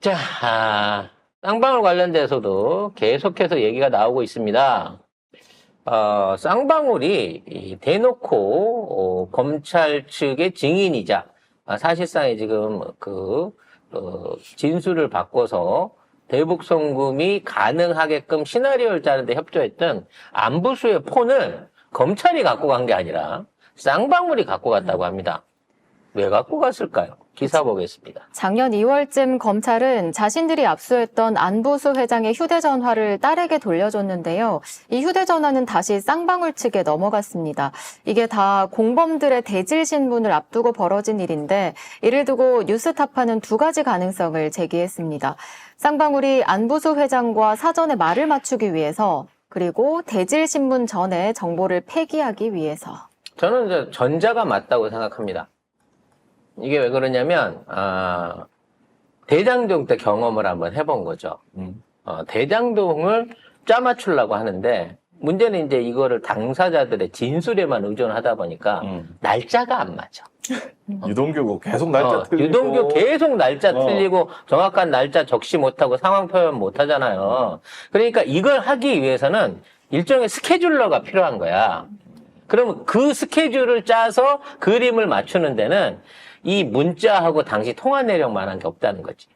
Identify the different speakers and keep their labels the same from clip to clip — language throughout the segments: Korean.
Speaker 1: 자, 쌍방울 관련돼서도 계속해서 얘기가 나오고 있습니다. 쌍방울이 대놓고 검찰 측의 증인이자 사실상에 지금 진술을 바꿔서 대북 송금이 가능하게끔 시나리오를 짜는데 협조했던 안부수의 폰을 검찰이 갖고 간 게 아니라 쌍방울이 갖고 갔다고 합니다. 왜 갖고 갔을까요? 기사 보겠습니다.
Speaker 2: 작년 2월쯤 검찰은 자신들이 압수했던 안부수 회장의 휴대전화를 딸에게 돌려줬는데요. 이 휴대전화는 다시 쌍방울 측에 넘어갔습니다. 이게 다 공범들의 대질 신문을 앞두고 벌어진 일인데 이를 두고 뉴스타파는 두 가지 가능성을 제기했습니다. 쌍방울이 안부수 회장과 사전에 말을 맞추기 위해서 그리고 대질 신문 전에 정보를 폐기하기 위해서.
Speaker 1: 저는 이제 전자가 맞다고 생각합니다. 이게 왜 그러냐면 대장동 때 경험을 한번 해본 거죠. 대장동을 짜맞추려고 하는데 문제는 이제 이거를 당사자들의 진술에만 의존하다 보니까 날짜가 안 맞아.
Speaker 3: 유동규고 계속 날짜 틀리고.
Speaker 1: 유동규 계속 날짜 틀리고 정확한 날짜 적시 못하고 상황 표현 못하잖아요. 그러니까 이걸 하기 위해서는 일종의 스케줄러가 필요한 거야. 그러면 그 스케줄을 짜서 그림을 맞추는 데는 이 문자하고 당시 통화 내용만한 게 없다는 거지.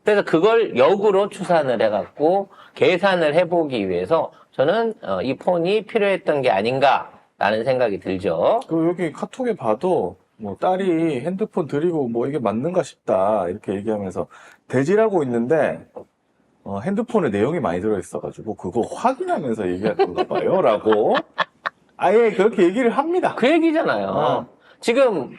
Speaker 1: 그래서 그걸 역으로 추산을 해갖고 계산을 해보기 위해서 저는 이 폰이 필요했던 게 아닌가라는 생각이 들죠.
Speaker 3: 그 여기 카톡에 봐도 뭐 딸이 핸드폰 드리고 뭐 이게 맞는가 싶다 이렇게 얘기하면서 대질하고 있는데 핸드폰에 내용이 많이 들어있어가지고 그거 확인하면서 얘기했던가 봐요 라고 아예 그렇게 얘기를 합니다.
Speaker 1: 그 얘기잖아요. 지금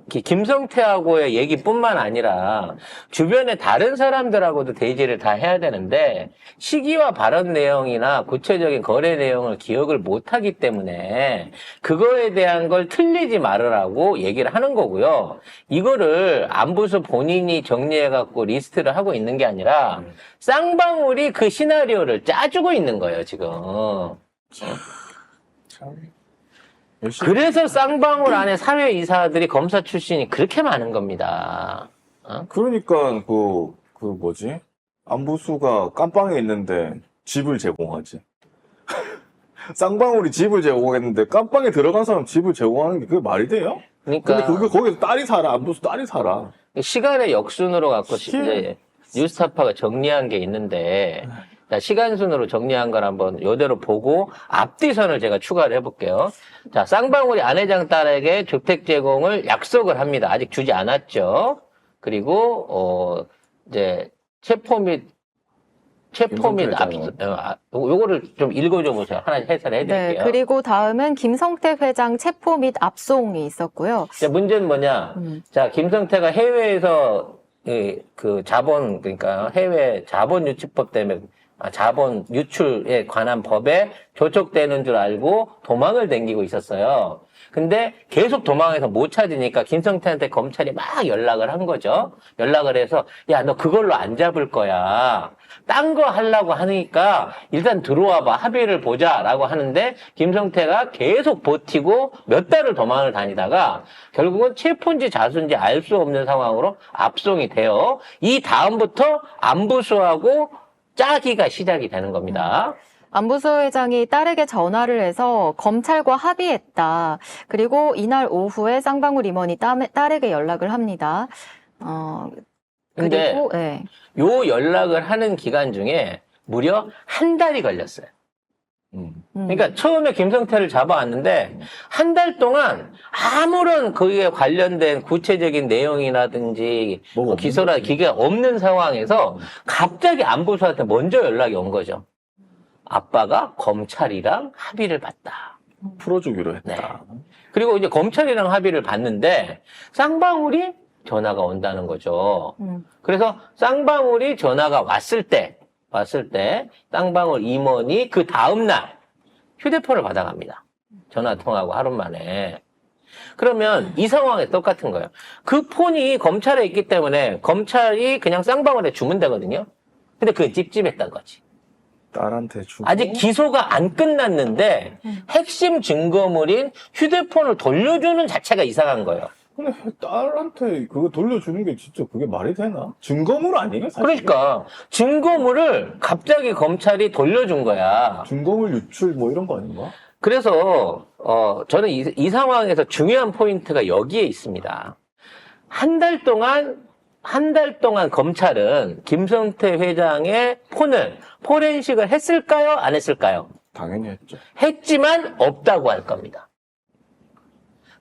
Speaker 1: 김성태하고의 얘기뿐만 아니라 주변에 다른 사람들하고도 대지를 다 해야 되는데 시기와 발언 내용이나 구체적인 거래 내용을 기억을 못하기 때문에 그거에 대한 걸 틀리지 말으라고 얘기를 하는 거고요. 이거를 안부수 본인이 정리해갖고 리스트를 하고 있는 게 아니라 쌍방울이 그 시나리오를 짜주고 있는 거예요, 지금.
Speaker 3: 참.
Speaker 1: 그래서 쌍방울 안에 사회이사들이 검사 출신이 그렇게 많은 겁니다.
Speaker 3: 그러니까 뭐지? 안부수가 깜빵에 있는데 집을 제공하지. 쌍방울이 집을 제공했는데 깜빵에 들어간 사람 집을 제공하는 게 그게 말이 돼요?
Speaker 1: 그러니까
Speaker 3: 근데 거기서 딸이 살아. 안부수 딸이 살아.
Speaker 1: 시간의 역순으로 갖고 이제 뉴스타파가 정리한 게 있는데 자, 시간순으로 정리한 걸 한번 이대로 보고 앞뒤선을 제가 추가를 해볼게요. 자, 쌍방울이 아내장 딸에게 주택 제공을 약속을 합니다. 아직 주지 않았죠. 그리고 이제 체포 및 요거를 좀 읽어줘 보세요. 하나 해설해 드릴게요.
Speaker 2: 네, 그리고 다음은 김성태 회장 체포 및 압송이 있었고요.
Speaker 1: 자, 문제는 뭐냐? 자, 김성태가 해외에서 그 자본, 그러니까 해외 자본 유치법 때문에 자본 유출에 관한 법에 조촉되는 줄 알고 도망을 다니고 있었어요. 근데 계속 도망해서 못 찾으니까 김성태한테 검찰이 막 연락을 한 거죠. 연락을 해서 야, 너 그걸로 안 잡을 거야. 딴 거 하려고 하니까 일단 들어와봐. 합의를 보자라고 하는데 김성태가 계속 버티고 몇 달을 도망을 다니다가 결국은 체포인지 자수인지 알 수 없는 상황으로 압송이 돼요. 이 다음부터 안부수하고 짜기가 시작이 되는 겁니다.
Speaker 2: 안부수 회장이 딸에게 전화를 해서 검찰과 합의했다. 그리고 이날 오후에 쌍방울 임원이 딸에게 연락을 합니다.
Speaker 1: 근데
Speaker 2: 그리고 네.
Speaker 1: 요 연락을 하는 기간 중에 무려 한 달이 걸렸어요. 그러니까 처음에 김성태를 잡아왔는데 한 달 동안 아무런 거기에 관련된 구체적인 내용이라든지 기소나 기계가 없는 상황에서 갑자기 안부수한테 먼저 연락이 온 거죠. 아빠가 검찰이랑 합의를 봤다.
Speaker 3: 풀어주기로 했다.
Speaker 1: 네. 그리고 이제 검찰이랑 합의를 봤는데 쌍방울이 전화가 온다는 거죠. 그래서 쌍방울이 전화가 왔을 때 쌍방울 임원이 그 다음날 휴대폰을 받아갑니다. 전화 통화하고 하루 만에. 그러면 이 상황에 똑같은 거예요. 그 폰이 검찰에 있기 때문에 검찰이 그냥 쌍방울에 주면 되거든요. 근데 그게 찝찝했던 거지.
Speaker 3: 딸한테 주고.
Speaker 1: 아직 기소가 안 끝났는데 핵심 증거물인 휴대폰을 돌려주는 자체가 이상한 거예요.
Speaker 3: 근데 딸한테 그거 돌려주는 게 진짜 그게 말이 되나? 증거물 아니에요, 사실?
Speaker 1: 그러니까 증거물을 갑자기 검찰이 돌려준 거야.
Speaker 3: 증거물 유출 뭐 이런 거 아닌가?
Speaker 1: 그래서 저는 이 상황에서 중요한 포인트가 여기에 있습니다. 한 달 동안 검찰은 김성태 회장의 폰을 포렌식을 했을까요? 안 했을까요?
Speaker 3: 당연히 했죠.
Speaker 1: 했지만 없다고 할 겁니다.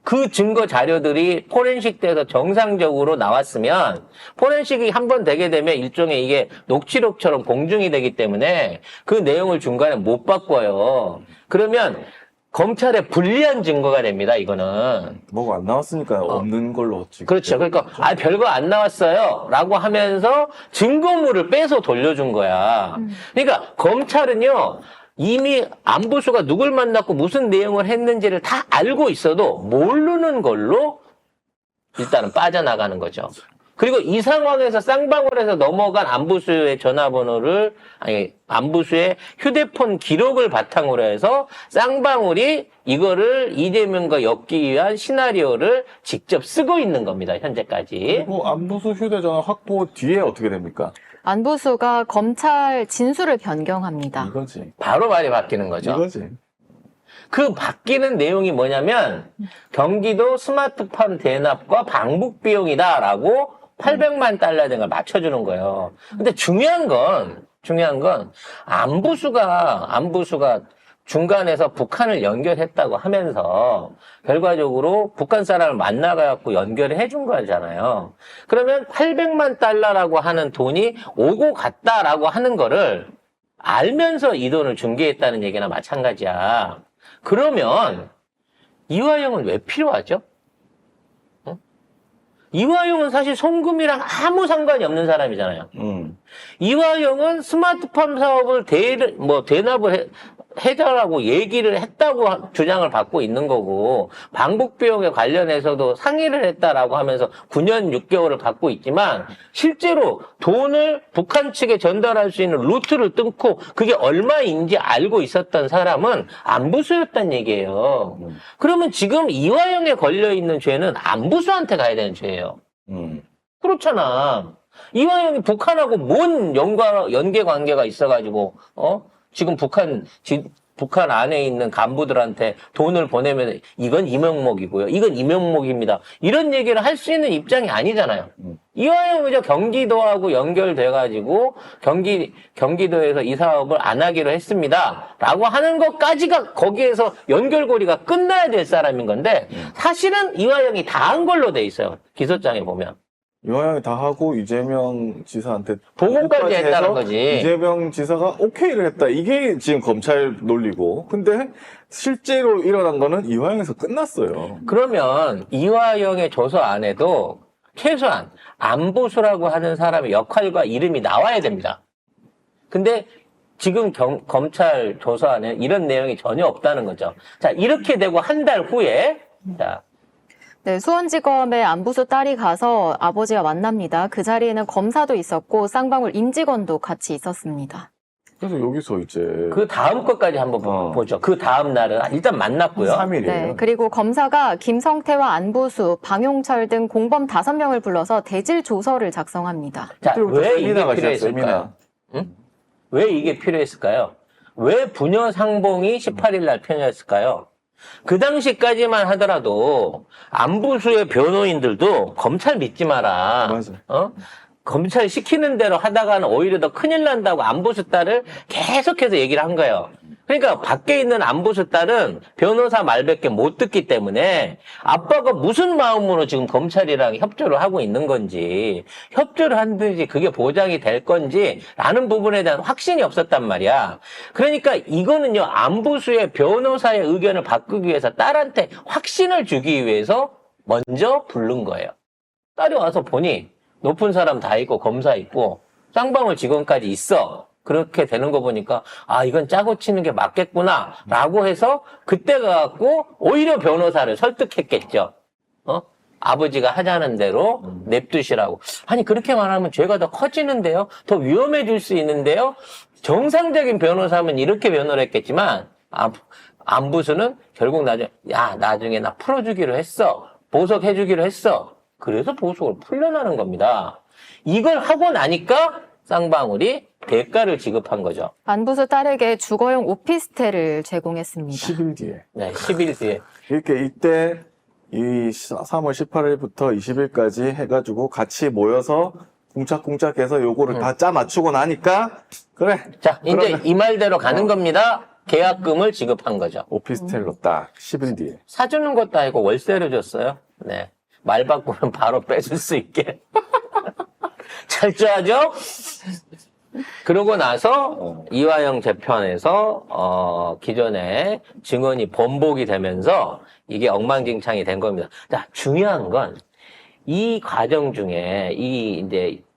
Speaker 1: 그 증거 자료들이 포렌식 돼서 정상적으로 나왔으면 포렌식이 한 번 되게 되면 일종의 이게 녹취록처럼 공중이 되기 때문에 그 내용을 중간에 못 바꿔요. 그러면 검찰에 불리한 증거가 됩니다, 이거는.
Speaker 3: 뭐가 안 나왔으니까 없는 걸로 지금.
Speaker 1: 그렇죠. 그러니까, 별거 안 나왔어요. 라고 하면서 증거물을 빼서 돌려준 거야. 그러니까 검찰은요, 이미 안부수가 누굴 만났고 무슨 내용을 했는지를 다 알고 있어도 모르는 걸로 일단은 빠져나가는 거죠. 그리고 이 상황에서 쌍방울에서 넘어간 안부수의 전화번호를, 안부수의 휴대폰 기록을 바탕으로 해서 쌍방울이 이거를 이재명과 엮기 위한 시나리오를 직접 쓰고 있는 겁니다, 현재까지.
Speaker 3: 그리고 안부수 휴대전화 확보 뒤에 어떻게 됩니까?
Speaker 2: 안부수가 검찰 진술을 변경합니다.
Speaker 3: 이거지.
Speaker 1: 바로 말이 바뀌는 거죠.
Speaker 3: 이거지.
Speaker 1: 그 바뀌는 내용이 뭐냐면 경기도 스마트폰 대납과 방북 비용이다라고 800만 달러 등을 맞춰주는 거예요. 근데 중요한 건 안부수가 중간에서 북한을 연결했다고 하면서 결과적으로 북한 사람을 만나가지고 연결을 해준 거잖아요. 그러면 800만 달러라고 하는 돈이 오고 갔다라고 하는 거를 알면서 이 돈을 중개했다는 얘기나 마찬가지야. 그러면 이화영은 왜 필요하죠? 이화영은 사실 송금이랑 아무 상관이 없는 사람이잖아요. 이화영은 스마트폰 사업을 대납을 해달라고 얘기를 했다고 주장을 받고 있는 거고, 방북 비용에 관련해서도 상의를 했다라고 하면서 9년 6개월을 받고 있지만, 실제로 돈을 북한 측에 전달할 수 있는 루트를 뚫고 그게 얼마인지 알고 있었던 사람은 안부수였단 얘기예요. 그러면 지금 이화영에 걸려있는 죄는 안부수한테 가야 되는 죄예요. 그렇잖아. 이화영이 북한하고 뭔 연계 관계가 있어가지고, 지금 북한 안에 있는 간부들한테 돈을 보내면 이건 이명목이고요. 이건 이명목입니다. 이런 얘기를 할 수 있는 입장이 아니잖아요. 이화영은 이제 경기도하고 연결돼가지고 경기도에서 이 사업을 안 하기로 했습니다. 라고 하는 것까지가 거기에서 연결고리가 끝나야 될 사람인 건데 사실은 이화영이 다 한 걸로 돼 있어요. 기소장에 보면.
Speaker 3: 이화영이 다 하고 이재명 지사한테
Speaker 1: 보고까지 했다는 거지.
Speaker 3: 이재명 지사가 오케이를 했다. 이게 지금 검찰 논리고. 근데 실제로 일어난 거는 이화영에서 끝났어요.
Speaker 1: 그러면 이화영의 조서 안에도 최소한 안보수라고 하는 사람의 역할과 이름이 나와야 됩니다. 근데 지금 검찰 조서 안에 이런 내용이 전혀 없다는 거죠. 자, 이렇게 되고 한 달 후에 자,
Speaker 2: 네, 수원지검에 안부수 딸이 가서 아버지와 만납니다. 그 자리에는 검사도 있었고 쌍방울 임직원도 같이 있었습니다.
Speaker 3: 그래서 여기서 이제
Speaker 1: 그 다음 것까지 한번 보죠. 그 다음 날은 일단 만났고요.
Speaker 3: 3일이에요.
Speaker 2: 네, 그리고 검사가 김성태와 안부수, 방용철 등 공범 5명을 불러서 대질 조서를 작성합니다.
Speaker 1: 자, 왜 이게
Speaker 3: 세미나가
Speaker 1: 필요했을까요? 왜 이게 필요했을까요? 왜 부녀상봉이 18일 날 필요했을까요? 그 당시까지만 하더라도 안부수의 변호인들도 검찰 믿지 마라.
Speaker 3: 맞아.
Speaker 1: 검찰 시키는 대로 하다가는 오히려 더 큰일 난다고 안부수 딸을 계속해서 얘기를 한 거예요. 그러니까 밖에 있는 안부수 딸은 변호사 말밖에 못 듣기 때문에 아빠가 무슨 마음으로 지금 검찰이랑 협조를 하고 있는 건지, 협조를 하든지 그게 보장이 될 건지 라는 부분에 대한 확신이 없었단 말이야. 그러니까 이거는요, 안부수의 변호사의 의견을 바꾸기 위해서 딸한테 확신을 주기 위해서 먼저 부른 거예요. 딸이 와서 보니 높은 사람 다 있고 검사 있고 쌍방울 직원까지 있어. 그렇게 되는 거 보니까 이건 짜고 치는 게 맞겠구나 라고 해서 그때 가갖고 오히려 변호사를 설득했겠죠. 아버지가 하자는 대로 냅두시라고. 아니 그렇게 말하면 죄가 더 커지는데요. 더 위험해질 수 있는데요. 정상적인 변호사면 이렇게 변호를 했겠지만 안부수는 결국 나중에 나 풀어주기로 했어. 보석해주기로 했어. 그래서 보석을 풀려나는 겁니다. 이걸 하고 나니까 쌍방울이 대가를 지급한 거죠.
Speaker 2: 안부수 딸에게 주거용 오피스텔을 제공했습니다.
Speaker 3: 10일 뒤에.
Speaker 1: 네, 10일 뒤에.
Speaker 3: 이렇게 이때 이 3월 18일부터 20일까지 해가지고 같이 모여서 쿵짝쿵짝해서 요거를 다 짜 맞추고 나니까 그래.
Speaker 1: 자, 이제
Speaker 3: 그러면
Speaker 1: 이 말대로 가는 겁니다. 계약금을 지급한 거죠.
Speaker 3: 오피스텔로 딱 10일 뒤에.
Speaker 1: 사주는 것도 아니고 월세를 줬어요. 네. 말 바꾸면 바로 빼줄 수 있게. 철저하죠? 그러고 나서 이화영 재판에서 기존에 증언이 번복이 되면서 이게 엉망진창이 된 겁니다. 자, 중요한 건 이 과정 중에 이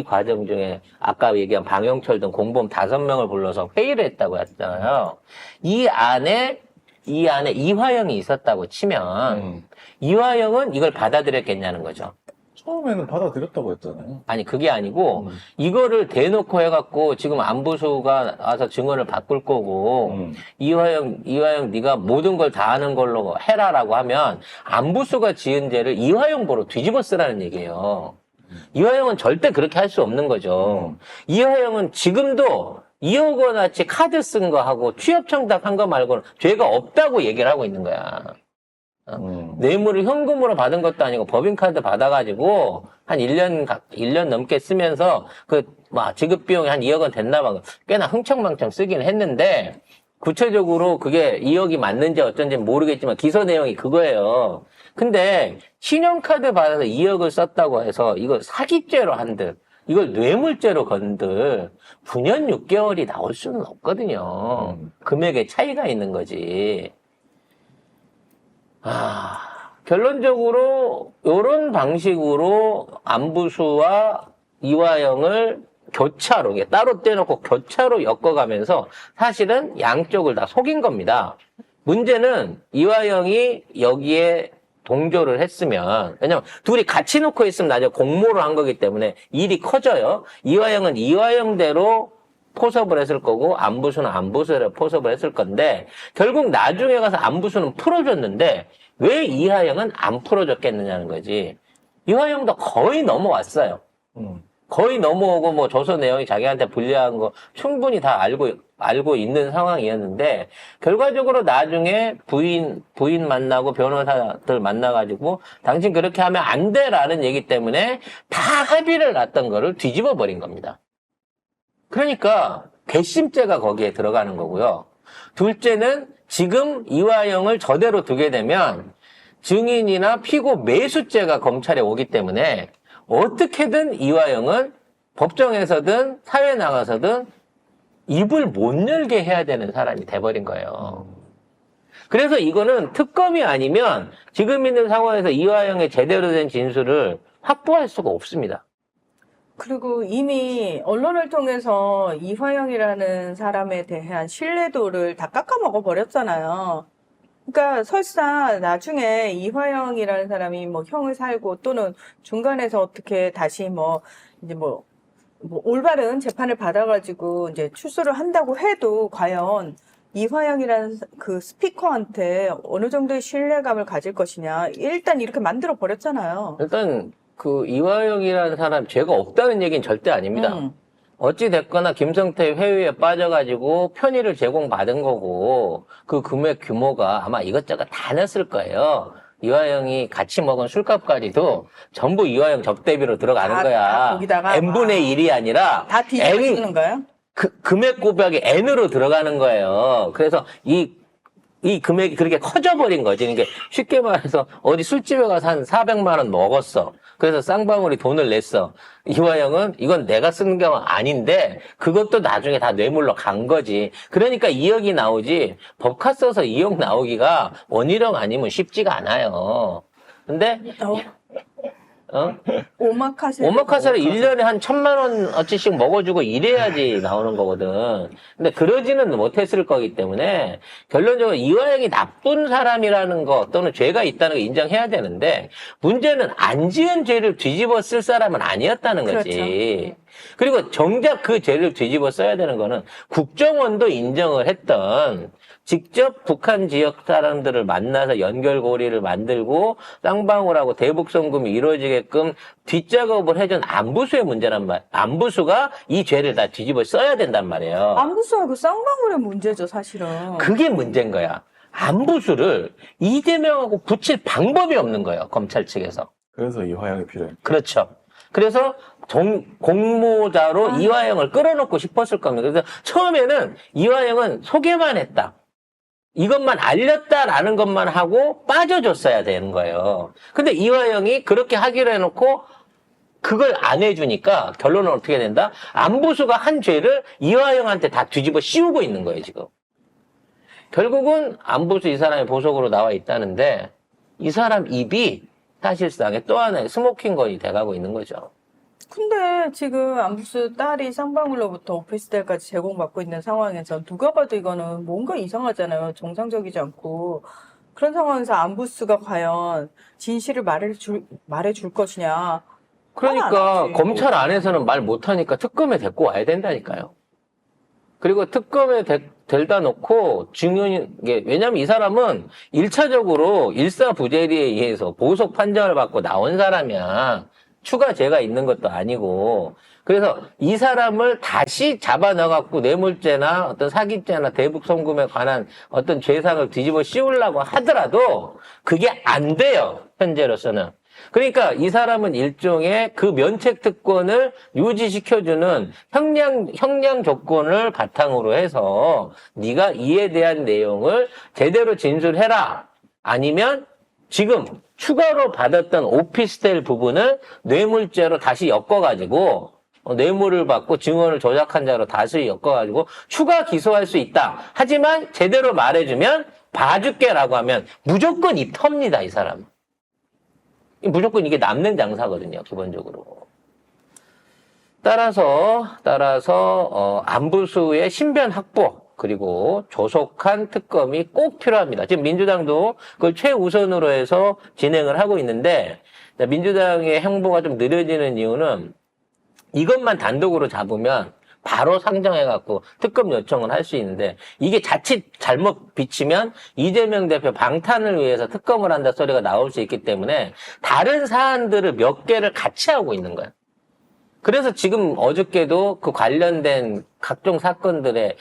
Speaker 1: 과정 중에 아까 얘기한 방영철 등 공범 5명을 불러서 회의를 했다고 했잖아요. 이 안에 이화영이 있었다고 치면 이화영은 이걸 받아들였겠냐는 거죠.
Speaker 3: 처음에는 받아들였다고 했잖아요.
Speaker 1: 아니 그게 아니고 이거를 대놓고 해갖고 지금 안부수가 와서 증언을 바꿀 거고 이화영 네가 모든 걸 다 하는 걸로 해라라고 하면 안부수가 지은 죄를 이화영 보러 뒤집어 쓰라는 얘기예요. 이화영은 절대 그렇게 할 수 없는 거죠. 이화영은 지금도 2억 원어치 카드 쓴 거 하고 취업 청탁한 거 말고는 죄가 없다고 얘기를 하고 있는 거야. 뇌물을 현금으로 받은 것도 아니고 법인카드 받아가지고 한 1년 넘게 쓰면서 지급 비용이 한 2억 원 됐나 봐. 꽤나 흥청망청 쓰긴 했는데 구체적으로 그게 2억이 맞는지 어쩐지 모르겠지만 기소 내용이 그거예요. 근데 신용카드 받아서 2억을 썼다고 해서 이걸 사기죄로 한들 이걸 뇌물죄로 건들 9년 6개월이 나올 수는 없거든요. 금액의 차이가 있는 거지. 결론적으로 이런 방식으로 안부수와 이화영을 교차로 따로 떼놓고 교차로 엮어가면서 사실은 양쪽을 다 속인 겁니다. 문제는 이화영이 여기에 동조를 했으면 왜냐면 둘이 같이 놓고 있으면 나중에 공모를 한 거기 때문에 일이 커져요. 이화영은 이화영대로 포섭을 했을 거고 안부수는 안부수대로 포섭을 했을 건데 결국 나중에 가서 안부수는 풀어줬는데 왜 이화영은 안 풀어줬겠느냐는 거지. 이화영도 거의 넘어왔어요. 거의 넘어오고 뭐 조서 내용이 자기한테 불리한 거 충분히 다 알고 있는 상황이었는데 결과적으로 나중에 부인 만나고 변호사들 만나가지고 당신 그렇게 하면 안 돼라는 얘기 때문에 다 합의를 났던 거를 뒤집어 버린 겁니다. 그러니까 괘씸죄가 거기에 들어가는 거고요. 둘째는 지금 이화영을 저대로 두게 되면 증인이나 피고 매수죄가 검찰에 오기 때문에 어떻게든 이화영은 법정에서든 사회 나가서든 입을 못 열게 해야 되는 사람이 돼버린 거예요. 그래서 이거는 특검이 아니면 지금 있는 상황에서 이화영의 제대로 된 진술을 확보할 수가 없습니다.
Speaker 4: 그리고 이미 언론을 통해서 이화영이라는 사람에 대한 신뢰도를 다 깎아먹어 버렸잖아요. 그러니까 설사 나중에 이화영이라는 사람이 뭐 형을 살고 또는 중간에서 어떻게 다시 이제 올바른 재판을 받아가지고 이제 출소를 한다고 해도 과연 이화영이라는 그 스피커한테 어느 정도의 신뢰감을 가질 것이냐. 일단 이렇게 만들어 버렸잖아요.
Speaker 1: 일단 그 이화영이라는 사람 죄가 없다는 얘기는 절대 아닙니다. 어찌 됐거나 김성태 회유에 빠져가지고 편의를 제공받은 거고 그 금액 규모가 아마 이것저것 다 냈을 거예요. 이화영이 같이 먹은 술값까지도 전부 이화영 접대비로 들어가는
Speaker 4: 다
Speaker 1: 거야.
Speaker 4: 거기다가
Speaker 1: n분의 1이 아니라
Speaker 4: 다 뒤집어쓰는 거예요?
Speaker 1: 금액 고백이 n으로 들어가는 거예요. 그래서 이 금액이 그렇게 커져버린 거지. 그러니까 쉽게 말해서 어디 술집에 가서 한 400만 원 먹었어. 그래서 쌍방울이 돈을 냈어. 이화영은 이건 내가 쓰는 게 아닌데 그것도 나중에 다 뇌물로 간 거지. 그러니까 2억이 나오지 법카 써서 2억 나오기가 원희룡 아니면 쉽지가 않아요. 근데 오마카세를 1년에 한 1,000만 원어치씩 먹어주고 이래야지 나오는 거거든. 근데 그러지는 못했을 거기 때문에 결론적으로 이화영이 나쁜 사람이라는 거 또는 죄가 있다는 거 인정해야 되는데 문제는 안 지은 죄를 뒤집어 쓸 사람은 아니었다는 거지. 그리고 정작 그 죄를 뒤집어 써야 되는 거는 국정원도 인정을 했던 직접 북한 지역 사람들을 만나서 연결고리를 만들고 쌍방울 하고 대북송금이 이루어지게끔 뒷작업을 해준 안부수의 문제란 말. 안부수가 이 죄를 다 뒤집어 써야 된단 말이에요.
Speaker 4: 안부수하고 쌍방울의 문제죠, 사실은.
Speaker 1: 그게 문제인 거야. 안부수를 이재명하고 붙일 방법이 없는 거예요. 검찰 측에서.
Speaker 3: 그래서 이화영이 필요해.
Speaker 1: 그렇죠. 그래서 공모자로 이화영을 끌어놓고 싶었을 겁니다. 그래서 처음에는 이화영은 소개만 했다. 이것만 알렸다라는 것만 하고 빠져줬어야 되는 거예요. 근데 이화영이 그렇게 하기로 해놓고 그걸 안 해주니까 결론은 어떻게 된다? 안부수가 한 죄를 이화영한테 다 뒤집어 씌우고 있는 거예요, 지금. 결국은 안부수 이 사람이 보석으로 나와 있다는데 이 사람 입이 사실상에 또 하나의 스모킹건이 돼가고 있는 거죠.
Speaker 4: 근데 지금 안부수 딸이 쌍방울로부터 오피스텔까지 제공받고 있는 상황에서 누가 봐도 이거는 뭔가 이상하잖아요. 정상적이지 않고. 그런 상황에서 안부수가 과연 진실을 말해줄 것이냐.
Speaker 1: 그러니까
Speaker 4: 안 하지.
Speaker 1: 검찰 안에서는 말 못하니까 특검에 데리고 와야 된다니까요. 그리고 특검에 데려다 놓고 증언이, 왜냐면 이 사람은 1차적으로 일사부재리에 의해서 보석 판정을 받고 나온 사람이야. 추가 죄가 있는 것도 아니고. 그래서 이 사람을 다시 잡아 넣어갖고 뇌물죄나 어떤 사기죄나 대북송금에 관한 어떤 죄상을 뒤집어 씌우려고 하더라도 그게 안 돼요. 현재로서는. 그러니까 이 사람은 일종의 그 면책 특권을 유지시켜주는 형량 조건을 바탕으로 해서 네가 이에 대한 내용을 제대로 진술해라. 아니면 지금 추가로 받았던 오피스텔 부분을 뇌물죄로 다시 엮어가지고 뇌물을 받고 증언을 조작한 자로 다시 엮어가지고 추가 기소할 수 있다. 하지만 제대로 말해주면 봐줄게라고 하면 무조건 입 텁니다, 이 사람은. 무조건 이게 남는 장사거든요, 기본적으로. 따라서 안부수의 신변 확보 그리고 조속한 특검이 꼭 필요합니다. 지금 민주당도 그걸 최우선으로 해서 진행을 하고 있는데 민주당의 행보가 좀 느려지는 이유는 이것만 단독으로 잡으면 바로 상정해갖고 특검 요청을 할 수 있는데 이게 자칫 잘못 비치면 이재명 대표 방탄을 위해서 특검을 한다 소리가 나올 수 있기 때문에 다른 사안들을 몇 개를 같이 하고 있는 거예요. 그래서 지금 어저께도 그 관련된 각종 사건들에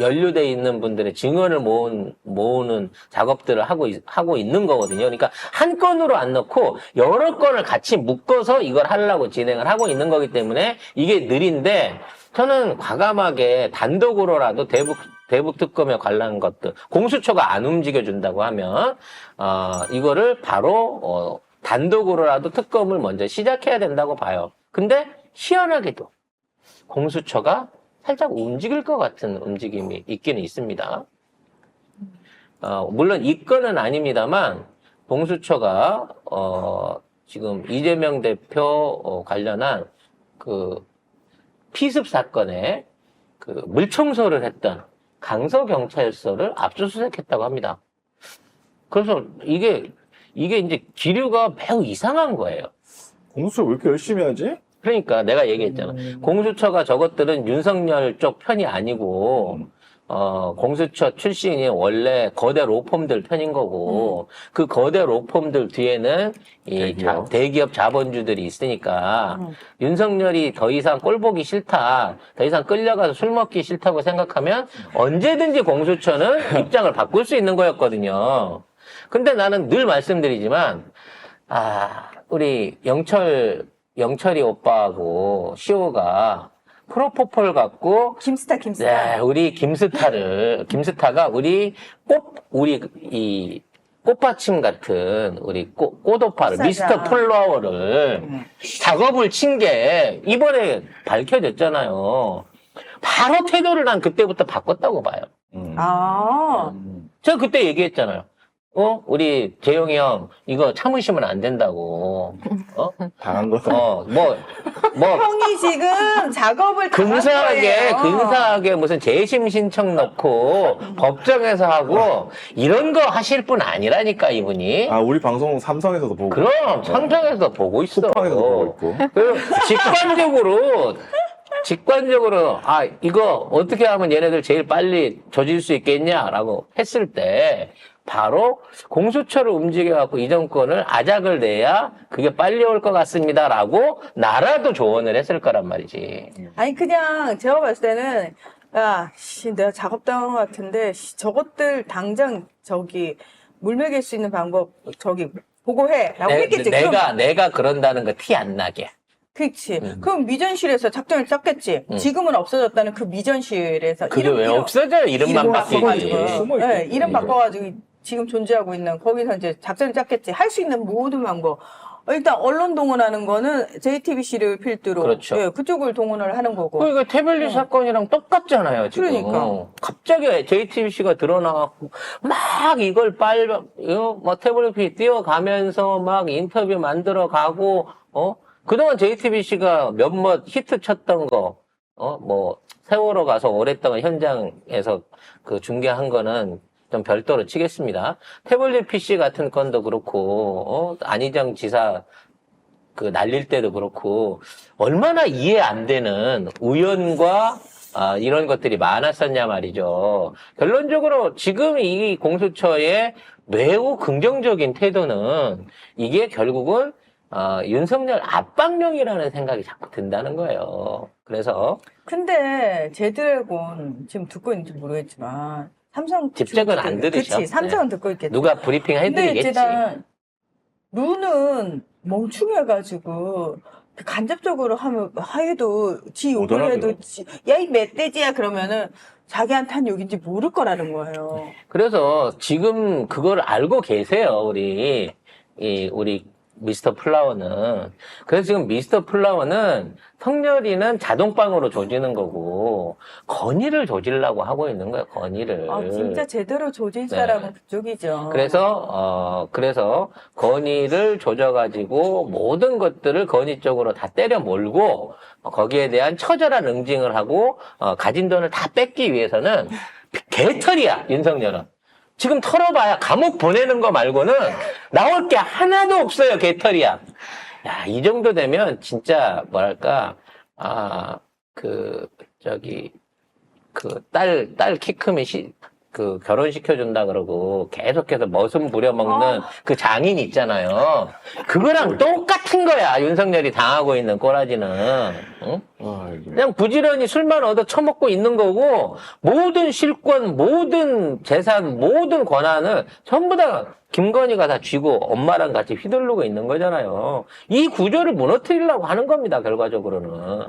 Speaker 1: 연루돼 있는 분들의 증언을 모으는 작업들을 하고 있는 거거든요. 그러니까 한 건으로 안 넣고 여러 건을 같이 묶어서 이걸 하려고 진행을 하고 있는 거기 때문에 이게 느린데 저는 과감하게 단독으로라도 대북 특검에 관련한 것들 공수처가 안 움직여준다고 하면 이거를 바로 단독으로라도 특검을 먼저 시작해야 된다고 봐요. 근데 희한하게도 공수처가 살짝 움직일 것 같은 움직임이 있기는 있습니다. 물론 이 건은 아닙니다만 공수처가 지금 이재명 대표 관련한 그 피습 사건에 그 물청소를 했던 강서경찰서를 압수수색했다고 합니다. 그래서 이게 이제 기류가 매우 이상한 거예요.
Speaker 3: 공수처 왜 이렇게 열심히 하지?
Speaker 1: 그러니까 내가 얘기했잖아. 공수처가 저것들은 윤석열 쪽 편이 아니고 공수처 출신이 원래 거대 로펌들 편인 거고 그 거대 로펌들 뒤에는 이 대기업 자본주들이 있으니까 윤석열이 더 이상 꼴 보기 싫다, 더 이상 끌려가서 술 먹기 싫다고 생각하면 언제든지 공수처는 입장을 바꿀 수 있는 거였거든요. 근데 나는 늘 말씀드리지만 우리 영철이 오빠하고 시호가 프로포폴 갖고
Speaker 4: 김스타.
Speaker 1: 네, 우리 김스타가 우리 이 꽃받침 같은 우리 꽃오파를 미스터 플라워를 작업을 친 게 이번에 밝혀졌잖아요. 바로 태도를 난 그때부터 바꿨다고 봐요. 제가 그때 얘기했잖아요. 우리 재용이 형, 이거 참으시면 안 된다고.
Speaker 3: 당한 거.
Speaker 4: 형이 지금 작업을
Speaker 1: 근사하게 무슨 재심 신청 넣고 법정에서 하고 이런 거 하실 분 아니라니까, 이분이.
Speaker 3: 우리 방송 삼성에서도 보고.
Speaker 1: 그럼, 삼성에서 보고 있어.
Speaker 3: 쿠팡에서도 보고 있고.
Speaker 1: 직관적으로 직관적으로 이거 어떻게 하면 얘네들 제일 빨리 조질 수 있겠냐라고 했을 때 바로 공수처를 움직여갖고 이 정권을 아작을 내야 그게 빨리 올 것 같습니다라고 나라도 조언을 했을 거란 말이지.
Speaker 4: 아니 그냥 제가 봤을 때는 야, 내가 작업당한 것 같은데 저것들 당장 저기 물 먹일 수 있는 방법 저기 보고해라고 했겠지.
Speaker 1: 내가 그런다는 거 티 안 나게.
Speaker 4: 그렇지. 그럼 미전실에서 작전을 짰겠지. 지금은 없어졌다는 그 미전실에서
Speaker 1: 그게 왜 없어져요? 이름만 바뀌지.
Speaker 4: 네, 이름 바꿔가지고 지금 존재하고 있는 거기서 이제 작전을 짰겠지. 할 수 있는 모든 방법. 일단 언론 동원하는 거는 JTBC를 필두로
Speaker 1: 그렇죠.
Speaker 4: 예, 그쪽을 동원을 하는 거고.
Speaker 1: 그러니까 태블릿 사건이랑 똑같잖아요, 지금.
Speaker 4: 그러니까.
Speaker 1: 갑자기 JTBC가 드러나갖고, 막 이걸 태블릿이 뛰어가면서 막 인터뷰 만들어 가고, 그동안 JTBC가 몇몇 히트 쳤던 거, 세월호 가서 오랫동안 현장에서 그 중계한 거는 좀 별도로 치겠습니다. 태블릿 PC 같은 건도 그렇고, 안희정 지사 그 날릴 때도 그렇고, 얼마나 이해 안 되는 우연과 이런 것들이 많았었냐 말이죠. 결론적으로 지금 이 공수처의 매우 긍정적인 태도는 이게 결국은 윤석열 압박용이라는 생각이 자꾸 든다는 거예요. 그래서
Speaker 4: 근데 제드래곤 지금 듣고 있는지 모르겠지만 삼성
Speaker 1: 집적은 안 들으셔.
Speaker 4: 그치, 삼성은 듣고 있겠지.
Speaker 1: 누가 브리핑
Speaker 4: 근데
Speaker 1: 해드리겠지.
Speaker 4: 일단 루는 멍충해가지고 간접적으로 해도 지
Speaker 3: 못
Speaker 4: 욕을 해도
Speaker 3: 알아들어.
Speaker 4: 야 이 멧돼지야 그러면은 자기한테 한 욕인지 모를 거라는 거예요.
Speaker 1: 그래서 지금 그걸 알고 계세요, 우리 미스터 플라워는. 그래서 지금 미스터 플라워는 성렬이는 자동방으로 조지는 거고, 건의를 조지려고 하고 있는 거예요, 건의를.
Speaker 4: 진짜 제대로 조질
Speaker 1: 네.
Speaker 4: 사람은 그쪽이죠.
Speaker 1: 그래서 건의를 조져가지고 모든 것들을 건의 쪽으로 다 때려 몰고, 거기에 대한 처절한 응징을 하고, 가진 돈을 다 뺏기 위해서는 개털이야, 윤석열은. 지금 털어봐야 감옥 보내는 거 말고는 나올 게 하나도 없어요, 개털이야. 야, 이 정도 되면 진짜 뭐랄까, 딸 키 크면 결혼시켜준다 그러고 계속해서 머슴 부려먹는 그 장인 있잖아요. 그거랑 똑같은 거야, 윤석열이 당하고 있는 꼬라지는. 응? 그냥 부지런히 술만 얻어 처먹고 있는 거고, 모든 실권, 모든 재산, 모든 권한을 전부 다 김건희가 다 쥐고 엄마랑 같이 휘두르고 있는 거잖아요. 이 구조를 무너뜨리려고 하는 겁니다, 결과적으로는.